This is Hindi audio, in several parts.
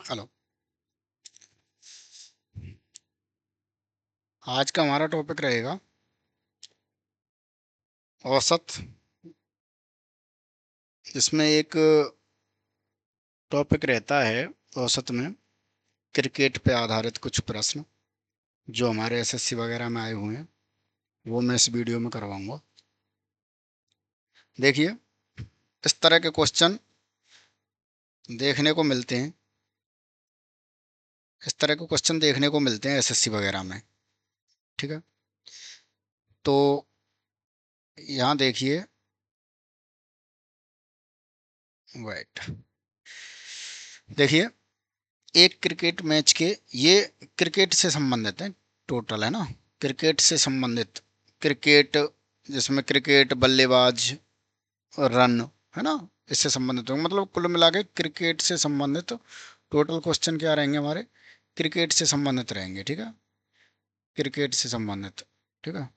हेलो। आज का हमारा टॉपिक रहेगा औसत, जिसमें एक टॉपिक रहता है औसत में क्रिकेट पे आधारित कुछ प्रश्न जो हमारे एसएससी वगैरह में आए हुए हैं, वो मैं इस वीडियो में करवाऊंगा। देखिए, इस तरह के क्वेश्चन देखने को मिलते हैं। इस तरह के क्वेश्चन देखने को मिलते हैं एसएससी वगैरह में। ठीक है, तो यहाँ देखिए। वाइट, देखिए, एक क्रिकेट मैच के, ये क्रिकेट से संबंधित है, टोटल है ना, क्रिकेट से संबंधित। क्रिकेट, जिसमें क्रिकेट बल्लेबाज और रन, है ना, इससे संबंधित होंगे। मतलब कुल मिला के क्रिकेट से संबंधित टोटल क्वेश्चन क्या रहेंगे हमारे, क्रिकेट से संबंधित रहेंगे। ठीक है, क्रिकेट से संबंधित। ठीक है,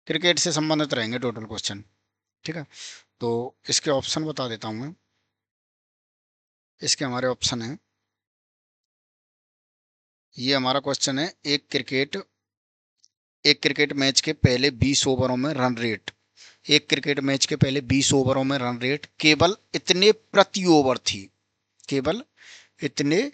क्रिकेट से संबंधित रहेंगे टोटल क्वेश्चन। ठीक है, तो इसके ऑप्शन बता देता हूँ मैं। इसके हमारे ऑप्शन है, ये हमारा क्वेश्चन है, एक क्रिकेट मैच के पहले 20 ओवरों में रन रेट, एक क्रिकेट मैच के पहले 20 ओवरों में रन रेट केवल इतने प्रति ओवर थी। केवल इतने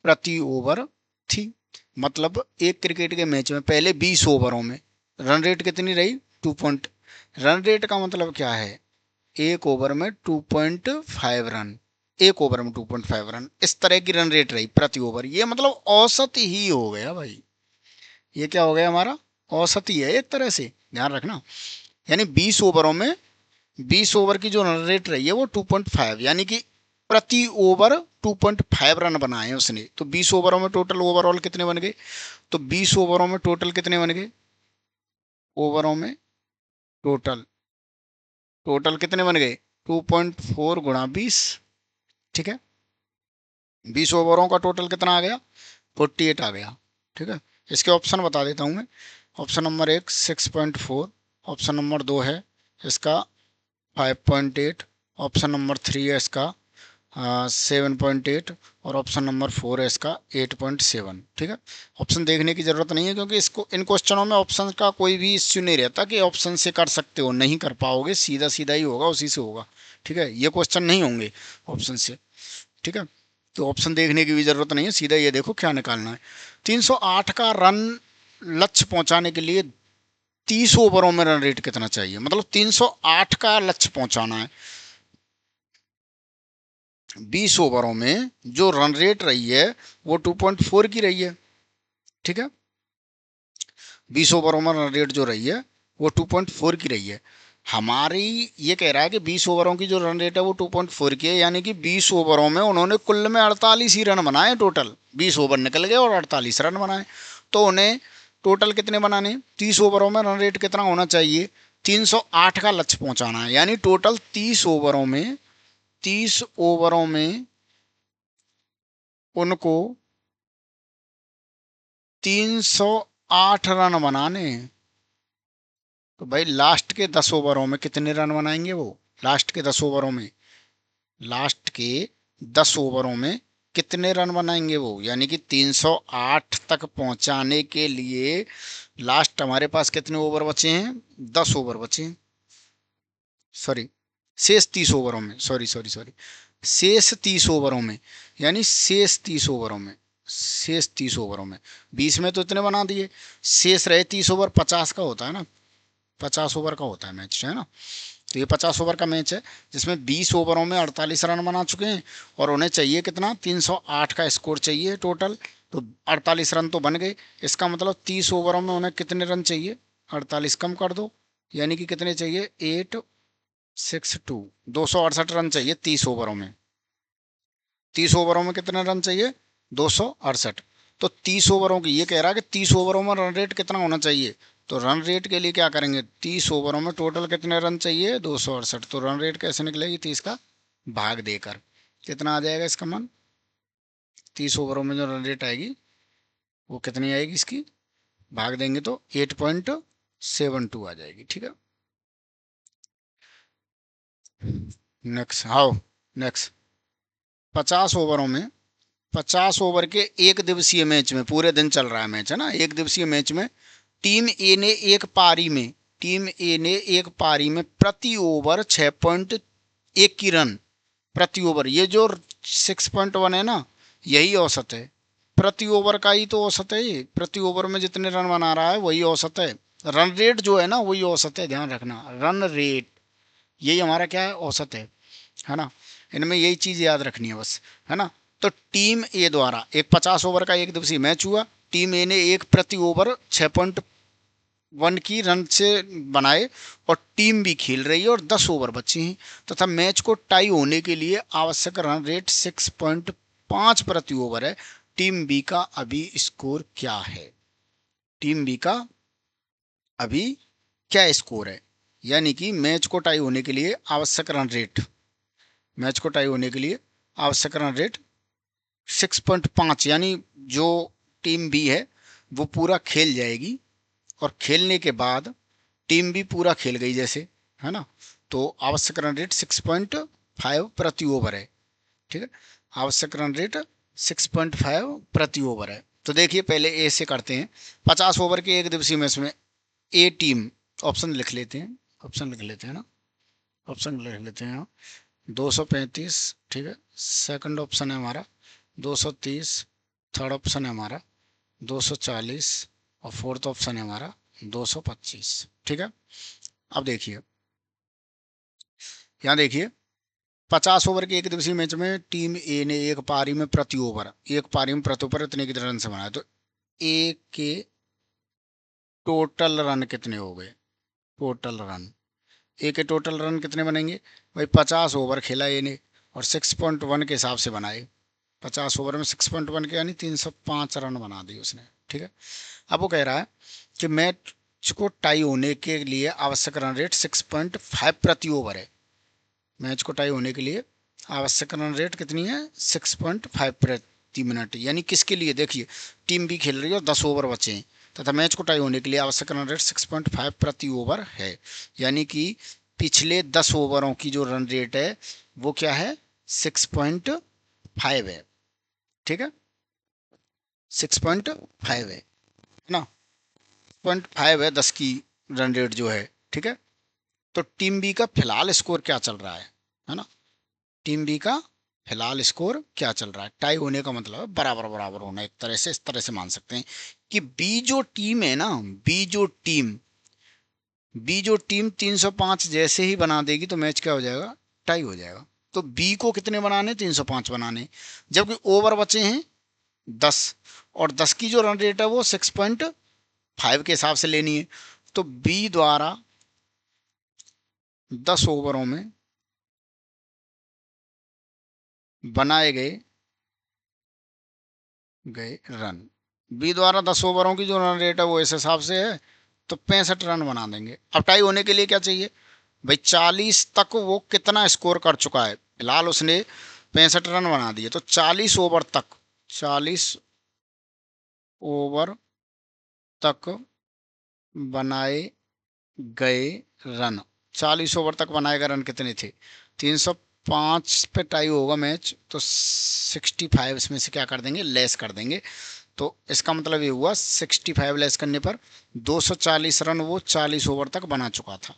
प्रति ओवर थी। मतलब एक क्रिकेट के मैच में पहले 20 ओवरों में रन रेट कितनी रही, 2 पॉइंट। रन रेट का मतलब क्या है, एक ओवर में 2.5 रन। एक ओवर में 2.5 रन, इस तरह की रन रेट रही प्रति ओवर। ये मतलब औसत ही हो गया भाई। ये क्या हो गया हमारा, औसत ही है एक तरह से, ध्यान रखना। यानी 20 ओवरों में, 20 ओवर की जो रन रेट रही है वो 2.5, यानी कि प्रति ओवर 2.5 रन बनाए हैं उसने। तो 20 ओवरों में टोटल ओवरऑल कितने बन गए, तो 20 ओवरों में टोटल कितने बन गए, ओवरों में टोटल, टोटल कितने बन गए, 2.4 गुणा 20। ठीक है, 20 ओवरों का टोटल कितना आ गया, 48 आ गया। ठीक है, इसके ऑप्शन बता देता हूँ मैं। ऑप्शन नंबर 1 6.4, ऑप्शन नंबर 2 है इसका 5.8, ऑप्शन नंबर 3 है इसका 7.8, और ऑप्शन नंबर 4 है इसका 8.7। ठीक है, ऑप्शन देखने की जरूरत नहीं है, क्योंकि इसको, इन क्वेश्चनों में ऑप्शन का कोई भी इश्यू नहीं रहता कि ऑप्शन से कर सकते हो, नहीं कर पाओगे, सीधा सीधा ही होगा, उसी से होगा। ठीक है, ये क्वेश्चन नहीं होंगे ऑप्शन से। ठीक है, तो ऑप्शन देखने की भी जरूरत नहीं है, सीधा ये देखो क्या निकालना है। 308 का रन लक्ष्य पहुंचाने के लिए 30 ओवरों में रन रेट कितना चाहिए। मतलब 308 का लक्ष्य पहुंचाना है, 20 ओवरों में जो रन रेट रही है वो 2.4 की रही है। ठीक है, 20 ओवरों में रन रेट जो रही है वो 2.4 की रही है। हमारी ये कह रहा है कि 20 ओवरों की जो रन रेट है वो 2.4 की है, यानी कि 20 ओवरों में उन्होंने कुल में 48 ही रन बनाए टोटल। 20 ओवर निकल गए और 48 रन बनाए, तो उन्हें टोटल कितने बनाने, 30 ओवरों में रन रेट कितना होना चाहिए, 308 का लक्ष्य पहुंचाना है। यानी टोटल 30 ओवरों में, 30 ओवरों में उनको 308 रन बनाने हैं। तो भाई लास्ट के 10 ओवरों में कितने रन बनाएंगे वो, लास्ट के 10 ओवरों में, लास्ट के 10 ओवरों में कितने रन बनाएंगे वो, यानी कि 308 तक पहुंचाने के लिए लास्ट हमारे पास कितने ओवर बचे हैं, 10 ओवर बचे हैं। सॉरी, शेष 30 ओवरों में, सॉरी सॉरी सॉरी, शेष 30 ओवरों में, यानी शेष 30 ओवरों में, शेष 30 ओवरों में 20 में तो इतने बना दिए, शेष रहे 30 ओवर, 50 का होता है ना, 50 ओवर का होता है मैच, है ना। तो ये 50 ओवर का मैच है, जिसमें 20 ओवरों में 48 रन बना चुके हैं, और उन्हें चाहिए कितना, 308 का स्कोर चाहिए टोटल। तो 48 रन तो बन गए, इसका मतलब 30 ओवरों में उन्हें कितने रन चाहिए, 48 कम कर दो, यानी कि कितने चाहिए, 862, 268 रन चाहिए 30 ओवरों में। 30 ओवरों में कितने रन चाहिए, 268। तो 30 ओवरों की, ये कह रहा है कि 30 ओवरों में रन रेट कितना होना चाहिए। तो रन रेट के लिए क्या करेंगे, 30 ओवरों में टोटल कितने रन चाहिए, 268। तो रन रेट कैसे निकलेगी, 30 का भाग देकर कितना आ जाएगा इसका मान, 30 ओवरों में जो रन रेट आएगी वो कितनी आएगी इसकी, भाग देंगे तो 8.72 आ जाएगी। ठीक है, नेक्स्ट, हाउ, नेक्स्ट, 50 ओवरों में 50 ओवर के एक दिवसीय मैच में, पूरे दिन चल रहा है मैच, है ना, एक दिवसीय मैच में टीम ए ने एक पारी में प्रति ओवर 6.1 की रन प्रति ओवर, ये जो 6.1 है ना, यही औसत है। प्रति ओवर का ही तो औसत है ये, प्रति ओवर में जितने रन बना रहा है वही औसत है। रन रेट जो है ना वही औसत है, ध्यान रखना, रन रेट यही हमारा क्या है, औसत है ना। इनमें यही चीज याद रखनी है बस, है ना। तो टीम ए द्वारा एक 50 ओवर का एक दिवसीय मैच हुआ, टीम ए ने एक प्रति ओवर 6.1 की रन से बनाए, और टीम भी खेल रही है और 10 ओवर बचे हैं, तथा मैच को टाई होने के लिए आवश्यक रन रेट 6.5 प्रति ओवर है। टीम बी का अभी स्कोर क्या है, टीम बी का अभी क्या स्कोर है, यानी कि मैच को टाई होने के लिए आवश्यक रन रेट, मैच को टाई होने के लिए आवश्यक रन रेट 6.5, यानी जो टीम बी है वो पूरा खेल जाएगी, और खेलने के बाद टीम भी पूरा खेल गई जैसे, है ना, तो आवश्यक रन रेट 6.5 प्रति ओवर है। ठीक है, आवश्यक रन रेट 6.5 प्रति ओवर है। तो देखिए पहले ए से करते हैं। 50 ओवर के एक दिवसीय मैच में ए टीम, ऑप्शन लिख लेते हैं, ऑप्शन लिख लेते हैं ना, ऑप्शन लिख लेते हैं 235, ठीक है, सेकंड ऑप्शन है हमारा 230, थर्ड ऑप्शन है हमारा 240, और फोर्थ ऑप्शन है हमारा 225। ठीक है, अब देखिए, यहाँ देखिए 50 ओवर के एक दिवसीय मैच में टीम ए ने एक पारी में प्रति ओवर इतने कितने रन से बनाया, तो ए के टोटल रन कितने हो गए, टोटल रन, ए के टोटल रन कितने बनेंगे भाई, 50 ओवर खेला ए ने और 6.1 के हिसाब से बनाए, 50 ओवर में 6.1 के यानी 305 रन बना दिए उसने। ठीक है, अब वो कह रहा है कि मैच को टाई होने के लिए आवश्यक रन रेट 6.5 प्रति ओवर है, मैच को टाई होने के लिए आवश्यक रन रेट कितनी है, 6.5 प्रति मिनट, यानी किसके लिए, देखिए टीम भी खेल रही है और 10 ओवर बचे हैं, तथा मैच को टाई होने के लिए आवश्यक रन रेट 6.5 प्रति ओवर है, यानी कि पिछले 10 ओवरों की जो रन रेट है वो क्या है, 6.5 है। ठीक है, 6.5 है ना, 6.5 है 10 की रन रेट जो है। ठीक है, तो टीम बी का फिलहाल स्कोर क्या चल रहा है ना, टीम बी का फिलहाल स्कोर क्या चल रहा है, टाई होने का मतलब है बराबर बराबर होना, एक तरह से इस तरह से मान सकते हैं कि बी जो टीम है ना, बी जो टीम बी जो टीम 305 जैसे ही बना देगी तो मैच क्या हो जाएगा, टाई हो जाएगा। तो बी को कितने बनाने, 305 बनाने, जबकि ओवर बचे हैं 10, और 10 की जो रन रेट है वो 6.5 के हिसाब से लेनी है। तो बी द्वारा 10 ओवरों में बनाए गए गए रन, बी द्वारा 10 ओवरों की जो रन रेट है वो इस हिसाब से है, तो 65 रन बना देंगे। अब टाई होने के लिए क्या चाहिए भाई, 40 तक वो कितना स्कोर कर चुका है, फिलहाल उसने 65 रन बना दिए, तो 40 ओवर तक, 40 ओवर तक बनाए गए रन, 40 ओवर तक बनाए गए रन कितने थे, 305 पे टाई होगा मैच, तो 65 इसमें से क्या कर देंगे, लेस कर देंगे। तो इसका मतलब ये हुआ 65 लेस करने पर 240 रन वो 40 ओवर तक बना चुका था,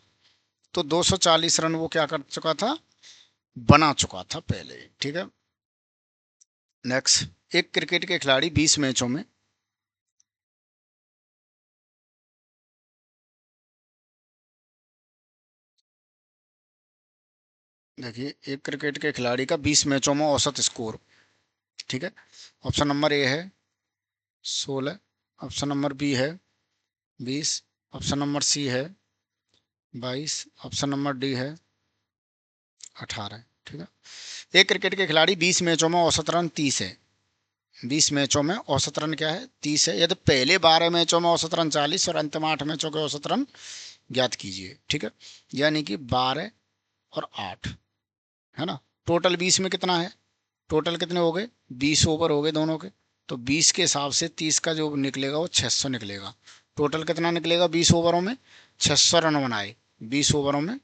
तो 240 रन वो क्या कर चुका था, बना चुका था पहले। ठीक है, नेक्स्ट, एक क्रिकेट के खिलाड़ी 20 मैचों में देखिए, एक क्रिकेट के खिलाड़ी का 20 मैचों में औसत स्कोर, ठीक है, ऑप्शन नंबर ए है 16, ऑप्शन नंबर बी है 20, ऑप्शन नंबर सी है 22, ऑप्शन नंबर डी है 18। ठीक है, एक क्रिकेट के खिलाड़ी 20 मैचों में औसत रन 30 है, 20 मैचों में औसत रन क्या है, 30 है, यदि पहले 12 मैचों में औसत रन 40 और अंतिम 8 मैचों के औसत रन ज्ञात कीजिए। ठीक है, यानी कि 12 और 8, है ना, टोटल 20 में कितना है, टोटल कितने हो गए, 20 ओवर हो गए दोनों के, तो 20 के हिसाब से 30 का जो निकलेगा वो 600 निकलेगा, टोटल कितना निकलेगा 20 ओवरों में, 600 रन बनाए 20 ओवरों में,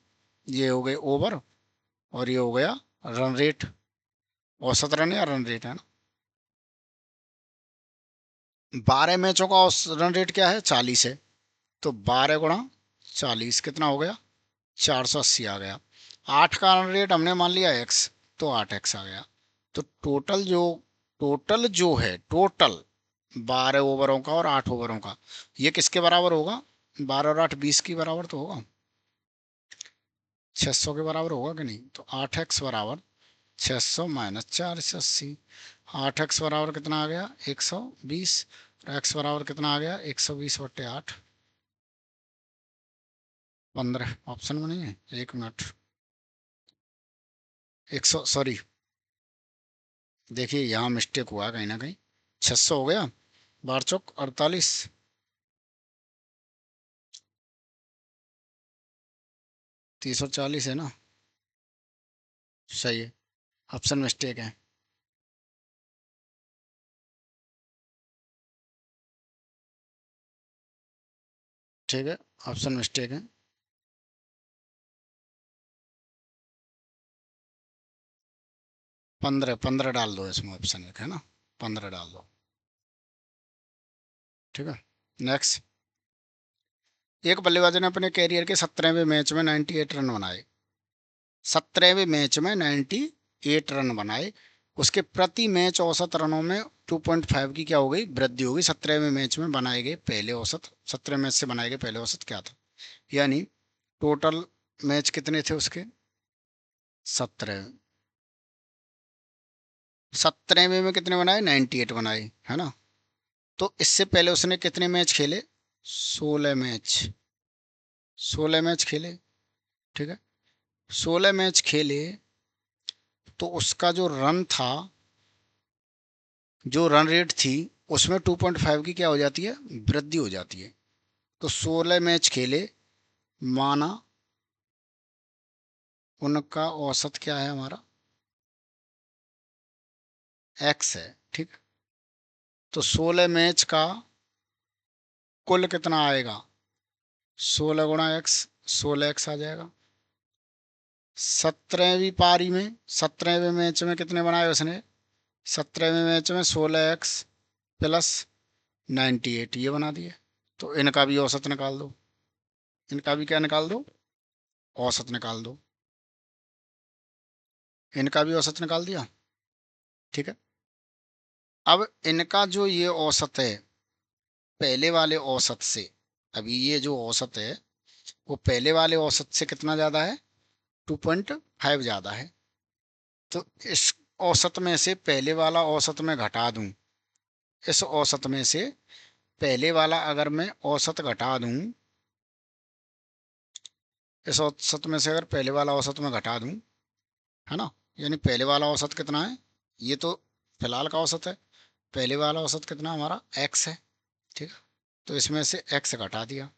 ये हो गए ओवर, और ये हो गया रन रेट, औसत रन या रन रेट, है ना। 12 मैचों का रन रेट क्या है, 40 है। तो 12 × 40 कितना हो गया, 480 आ गया। 8 का रन रेट हमने मान लिया एक्स, तो 8x आ गया। तो टोटल जो है, टोटल 12 ओवरों का और 8 ओवरों का, ये किसके बराबर होगा, 12 और 8 20 की बराबर तो होगा, 600 के बराबर होगा कि नहीं। तो 8x बराबर 600 माइनस 480। 8x बराबर कितना आ गया, 120। x बराबर कितना आ गया, 120/8। 15 ऑप्शन में नहीं है, 1 मिनट। 100, सॉरी, देखिए यहाँ मिस्टेक हुआ कहीं ना कहीं। 600 हो गया, 12×4 = 48। 340 है ना, सही है, ऑप्शन मिस्टेक है। ठीक है, ऑप्शन मिस्टेक है। 15 डाल दो इसमें, ऑप्शन एक है ना, 15 डाल दो। ठीक है, नेक्स्ट। एक बल्लेबाज ने अपने कैरियर के 17वें मैच में 98 रन बनाए। 17वें मैच में 98 रन बनाए। उसके प्रति मैच औसत रनों में 2.5 की क्या हो गई, वृद्धि होगी। 17वें मैच में बनाए गए पहले औसत, 17 मैच से बनाए गए पहले औसत क्या था, यानी टोटल मैच कितने थे उसके, 17। 17वें में कितने बनाए, 98 बनाए, है ना। तो इससे पहले उसने कितने मैच खेले, 16 मैच। 16 मैच खेले, ठीक है। 16 मैच खेले, तो उसका जो रन था, जो रन रेट थी, उसमें 2.5 की क्या हो जाती है, वृद्धि हो जाती है। तो 16 मैच खेले, माना उनका औसत क्या है हमारा, एक्स है, ठीक। तो 16 मैच का कुल कितना आएगा, 16 × x, 16x आ जाएगा। 17वीं पारी में, 17वें मैच में कितने बनाए उसने, 17वें मैच में 16x प्लस 98 ये बना दिए। तो इनका भी औसत निकाल दो, इनका भी क्या निकाल दो, औसत निकाल दो। इनका भी औसत निकाल दिया, ठीक है। अब इनका जो ये औसत है, पहले वाले औसत से, अभी ये जो औसत है वो पहले वाले औसत से कितना ज़्यादा है, 2.5 ज़्यादा है। तो इस औसत में से पहले वाला औसत में घटा दूं, इस औसत में से पहले वाला अगर मैं औसत घटा दूं, इस औसत में से अगर पहले वाला औसत में घटा दूं, है ना, यानी पहले वाला औसत कितना है, ये तो फिलहाल का औसत है। पहले वाला औसत कितना हमारा, एक्स है, ठीक है। तो इसमें से एक्स घटा दिया,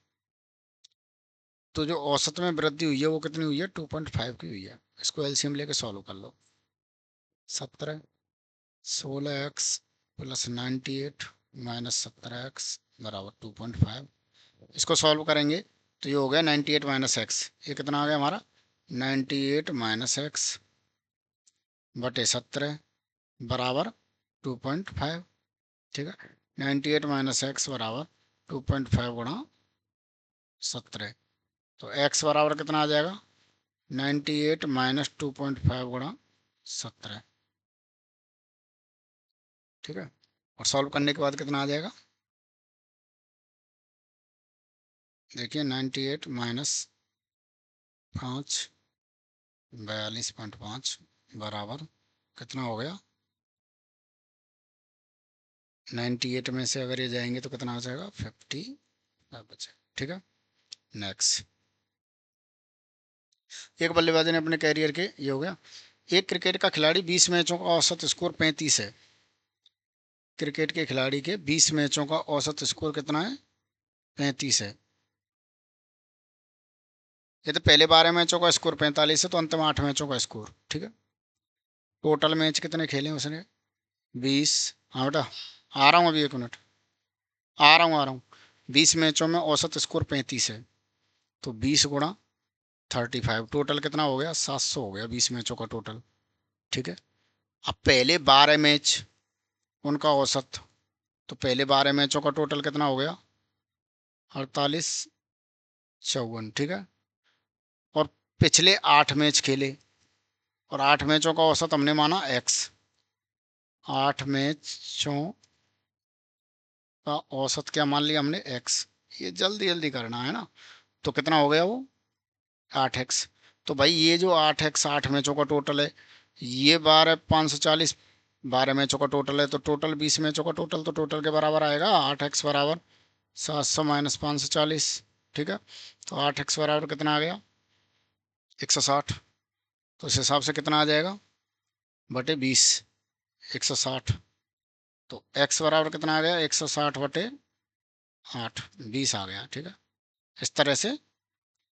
तो जो औसत में वृद्धि हुई है वो कितनी हुई है, 2.5 की हुई है। इसको एलसीएम लेके सॉल्व कर लो। 17, 16x प्लस 98 माइनस 17x बराबर 2.5। इसको सॉल्व करेंगे तो ये हो गया 98 माइनस एक्स, ये कितना आ गया हमारा, 98 माइनस एक्स बटे 17 बराबर 2.5। ठीक है, 98 माइनस एक्स बराबर 2.5 × 17। तो एक्स बराबर कितना आ जाएगा, 98 माइनस 2.5 × 17। ठीक है, और सॉल्व करने के बाद कितना आ जाएगा, देखिए 98 माइनस 5, 42.5 बराबर कितना हो गया, 98 में से अगर ये जाएंगे तो कितना आ जाएगा, 50 बचे। ठीक है, नेक्स्ट। एक बल्लेबाज ने अपने कैरियर के, ये हो गया। एक क्रिकेट का खिलाड़ी 20 मैचों का औसत स्कोर 35 है। क्रिकेट के खिलाड़ी के 20 मैचों का औसत स्कोर कितना है, 35 है। ये तो पहले 12 मैचों का स्कोर 45 है, तो अंतिम 8 मैचों का स्कोर, ठीक है। टोटल मैच कितने खेले उसने, 20। हाँ बेटा, आ रहा हूँ अभी, 1 मिनट, आ रहा हूँ। 20 मैचों में औसत स्कोर 35 है, तो 20 × 35, टोटल कितना हो गया, 700 हो गया 20 मैचों का टोटल। ठीक है, अब पहले 12 मैच उनका औसत, तो पहले 12 मैचों का टोटल कितना हो गया? 48, 54, ठीक है। और पिछले 8 मैच खेले, और 8 मैचों का औसत हमने माना x। 8 मैचों का औसत क्या मान लिया हमने? x। ये जल्दी जल्दी करना है ना। तो कितना हो गया वो? 8x। तो भाई ये जो 8x 8 मैचों का टोटल है, ये 12 540 12 मैचों का टोटल है, तो टोटल 20 मैचों का टोटल, तो टोटल के बराबर आएगा 8x बराबर 700 माइनस 540, ठीक है। तो 8x बराबर कितना आ गया? 160। तो इस हिसाब से कितना आ जाएगा? बटे 20, 160। तो x बराबर कितना आ गया? 160 बटे 8, 20 आ गया, ठीक है। इस तरह से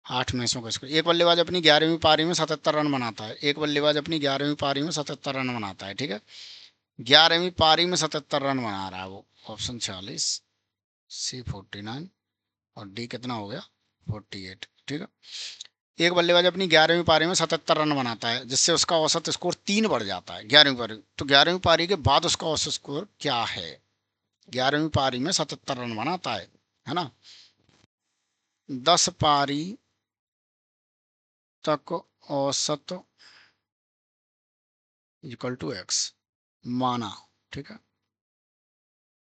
8 मैचों का स्कोर। एक बल्लेबाज अपनी 11वीं पारी में 77 रन बनाता है। एक बल्लेबाज अपनी 11वीं पारी में 77 रन बनाता है, ठीक है। 11वीं पारी में 77 रन बना रहा है वो। ऑप्शन 46, सी 49, और डी कितना हो गया? 48, ठीक है। एक बल्लेबाज अपनी 11वीं पारी में 77 रन बनाता है, जिससे उसका औसत स्कोर 3 बढ़ जाता है 11वीं पारी। तो 11वीं पारी के बाद उसका औसत स्कोर क्या है? 11वीं पारी में 77 रन बनाता है ना। 10 पारी तक औसत इक्वल टू एक्स माना, ठीक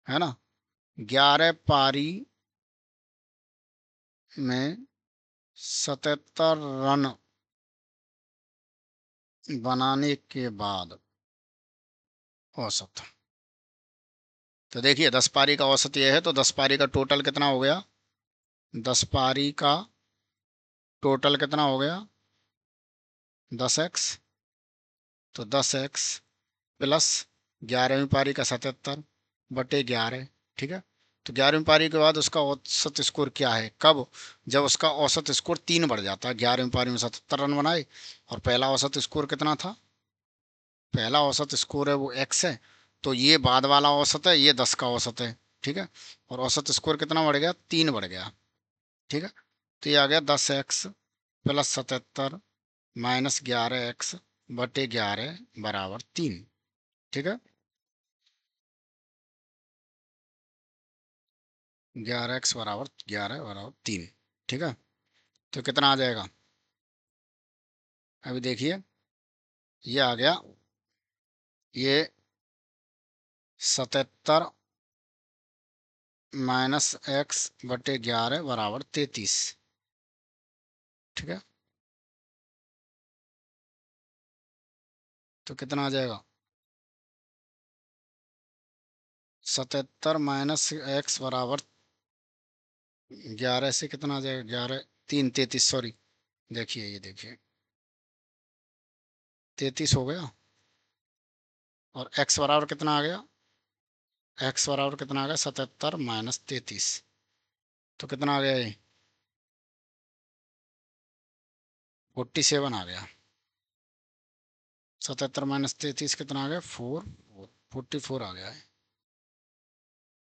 है ना। 11 पारी में 77 रन बनाने के बाद औसत। तो देखिए 10 पारी का औसत ये है, तो 10 पारी का टोटल कितना हो गया? 10 पारी का टोटल कितना हो गया? 10x। तो 10x प्लस 11वीं पारी का 77 बटे 11, ठीक है। तो 11वीं पारी के बाद उसका औसत स्कोर क्या है? कब? जब उसका औसत स्कोर 3 बढ़ जाता है। 11वीं पारी में 77 रन बनाए, और पहला औसत स्कोर कितना था? पहला औसत स्कोर है वो x है, तो ये बाद वाला औसत है, ये 10 का औसत है, ठीक है। और औसत स्कोर कितना बढ़ गया? 3 बढ़ गया, ठीक है। तो ये आ गया 10x प्लस 77 माइनस 11x बटे 11 बराबर 3, ठीक है। 11x बराबर 11 बराबर 3, ठीक है। तो कितना आ जाएगा? अभी देखिए, ये आ गया, ये 77 माइनस x बटे 11 बराबर 33, ठीक है। तो कितना आ जाएगा? 77 माइनस x बराबर 11 से कितना आ जाएगा? 11 3 33, सॉरी। देखिए ये देखिए 33 हो गया, और x बराबर कितना आ गया? x बराबर कितना आ गया? 77 माइनस 33, तो कितना आ गया ये? 47 आ गया। 77 माइनस 33 कितना आ गया? 4, 44 आ गया है।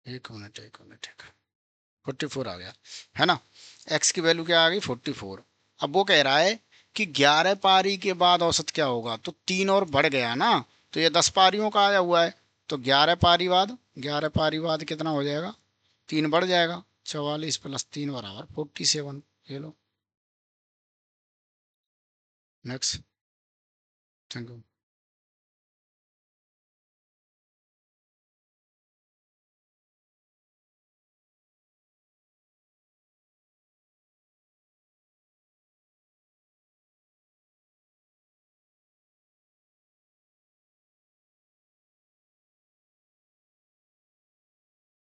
एक मिनट एक मिनट, एक 44 आ गया, है ना। x की वैल्यू क्या आ गई? 44। अब वो कह रहा है कि 11 पारी के बाद औसत क्या होगा, तो 3 और बढ़ गया ना। तो ये 10 पारियों का आया हुआ है, तो 11 पारी बाद, 11 पारी बाद कितना हो जाएगा? 3 बढ़ जाएगा। 44 प्लस 3 बराबर 47। ये लो, नेक्स्ट। Thank you.